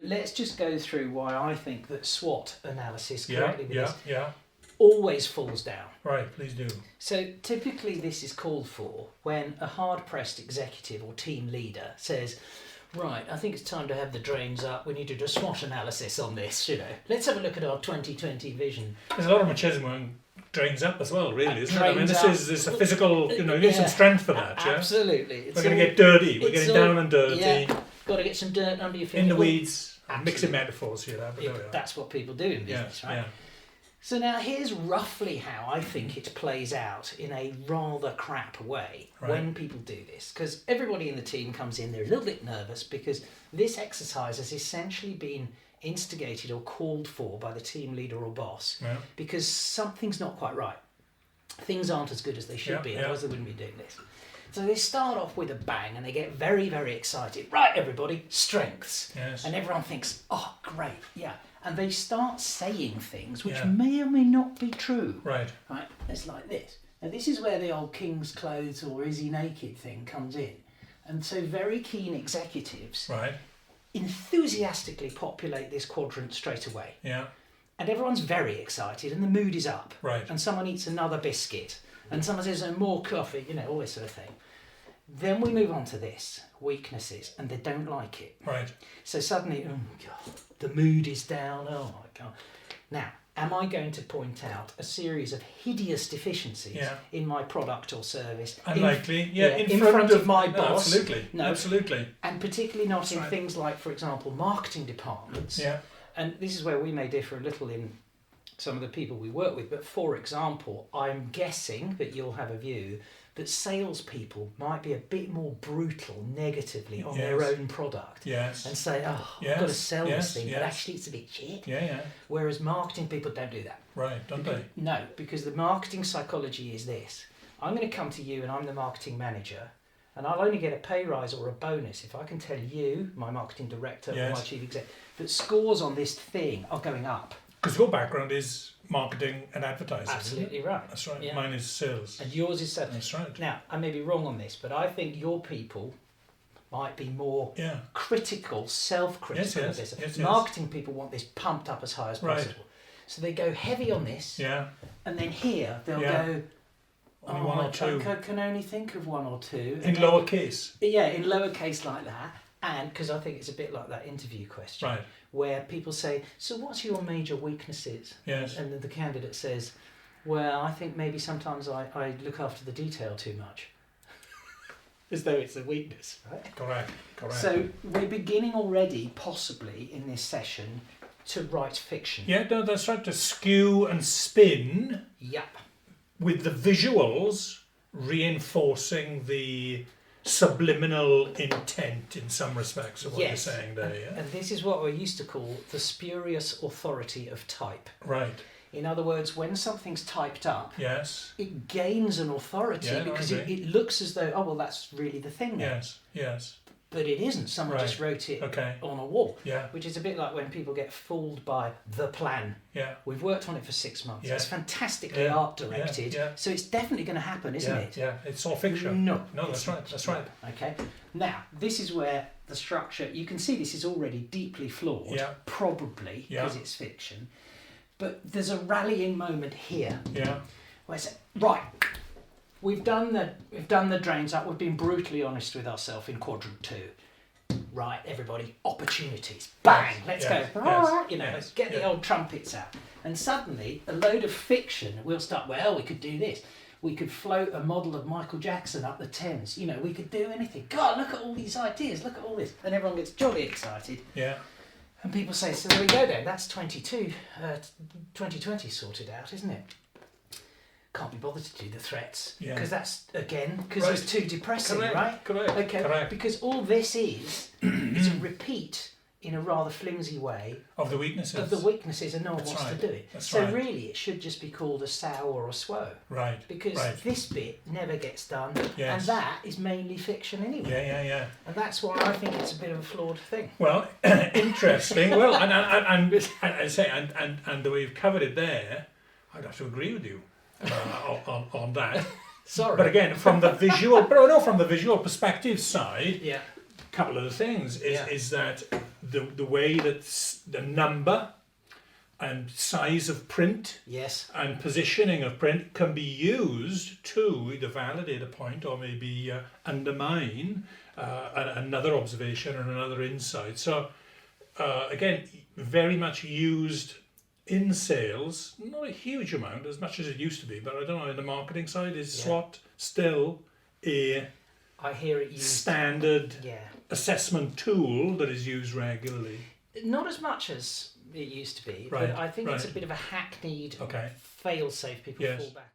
let's just go through why I think that SWOT analysis correctly with this Yeah. always falls down. Right, please do. So typically this is called for when a hard-pressed executive or team leader says, right, I think it's time to have the drains up. We need to do a SWOT analysis on this, Let's have a look at our 2020 vision. There's a lot of machismo and drains up as well, really, isn't it? I mean, this is a physical, you need some Yeah, strength for that, yeah? Absolutely. We're going to get dirty. We're getting down and dirty. Yeah, got to get some dirt under your feet. In the weeds. Absolutely. Mixing metaphors here. But there we are. That's what people do in business, right? Yeah. So now here's roughly how I think it plays out in a rather crap way when people do this. Because everybody in the team comes in, they're a little bit nervous because this exercise has essentially been instigated or called for by the team leader or boss because something's not quite right. Things aren't as good as they should be, otherwise they wouldn't be doing this. So they start off with a bang and they get very, very excited. Right, everybody, strengths. Yes. And everyone thinks, oh, great, yeah. And they start saying things which may or may not be true. Right. It's like this. Now this is where the old king's clothes or is he naked thing comes in. And so very keen executives enthusiastically populate this quadrant straight away. Yeah. And everyone's very excited and the mood is up. Right. And someone eats another biscuit. And someone says, more coffee, all this sort of thing. Then we move on to this, weaknesses, and they don't like it. Right. So suddenly, oh God, the mood is down, oh my God. Now, am I going to point out a series of hideous deficiencies in my product or service? Unlikely, in front of my boss? Absolutely, No. Absolutely. And particularly not in things like, for example, marketing departments. Yeah. And this is where we may differ a little in some of the people we work with, but for example, I'm guessing, but you'll have a view, that salespeople might be a bit more brutal negatively on their own product. Yes. And say, I've got to sell this thing, but actually it's a bit shit. Yeah. Whereas marketing people don't do that. Right, don't they? No, because the marketing psychology is this. I'm going to come to you and I'm the marketing manager, and I'll only get a pay rise or a bonus if I can tell you, my marketing director or my chief exec, that scores on this thing are going up. Because your background is marketing and advertising. Absolutely right. That's right. Yeah. Mine is sales. And yours is sales. That's right. Now, I may be wrong on this, but I think your people might be more critical, self-critical of this. Yes. Marketing people want this pumped up as high as possible. So they go heavy on this, and then here they'll go, only one or two. I can only think of one or two. In lowercase. Yeah, in lowercase like that. And because I think it's a bit like that interview question, where people say, so what's your major weaknesses? Yes. And then the candidate says, well, I think maybe sometimes I look after the detail too much. As though it's a weakness, right? Correct. So we're beginning already, possibly, in this session, to write fiction. Yeah, no, that's right. To skew and spin. Yep. With the visuals reinforcing the subliminal intent in some respects of what you're saying there. And this is what we used to call the spurious authority of type. Right. In other words, when something's typed up, it gains an authority because it looks as though, oh, well, that's really the thing now. Yes. But it isn't. Someone just wrote it on a wall, which is a bit like when people get fooled by the plan. Yeah. We've worked on it for 6 months. Yeah. It's fantastically art directed, so it's definitely going to happen, isn't it? Yeah, it's all fiction. No, that's right. Okay. Now, this is where the structure, you can see this is already deeply flawed, probably, because it's fiction. But there's a rallying moment here. Yeah. Where it's, right, we've done the drains up, we've been brutally honest with ourselves in quadrant 2. Right, everybody, opportunities. Bang, let's go. Let's get the old trumpets out. And suddenly, a load of fiction will start, well, we could do this. We could float a model of Michael Jackson up the Thames. We could do anything. God, look at all these ideas, look at all this. And everyone gets jolly excited. Yeah. And people say, so there we go then, that's 2020 sorted out, isn't it? Can't be bothered to do the threats. Because that's, again, it's too depressing, right? Correct. Okay, Correct. because all this is a repeat in a rather flimsy way of the weaknesses and no one wants to do it. That's really it should just be called a sow or a SWO. Right. Because this bit never gets done and that is mainly fiction anyway. Yeah. And that's why I think it's a bit of a flawed thing. Well, interesting. Well, and the way you've covered it there, I'd have to agree with you on that. Sorry. But again, from the visual perspective side, a couple of the things is that the way that the number and size of print Yes. and positioning of print can be used to either validate a point or maybe undermine another observation or another insight. So again, very much used in sales, not a huge amount, as much as it used to be, but I don't know, in the marketing side, is SWOT still a I hear it used standard Yeah. assessment tool that is used regularly? Not as much as it used to be, Right, but I think it's a right. bit of a hackneyed Okay. fail-safe people Yes. fall back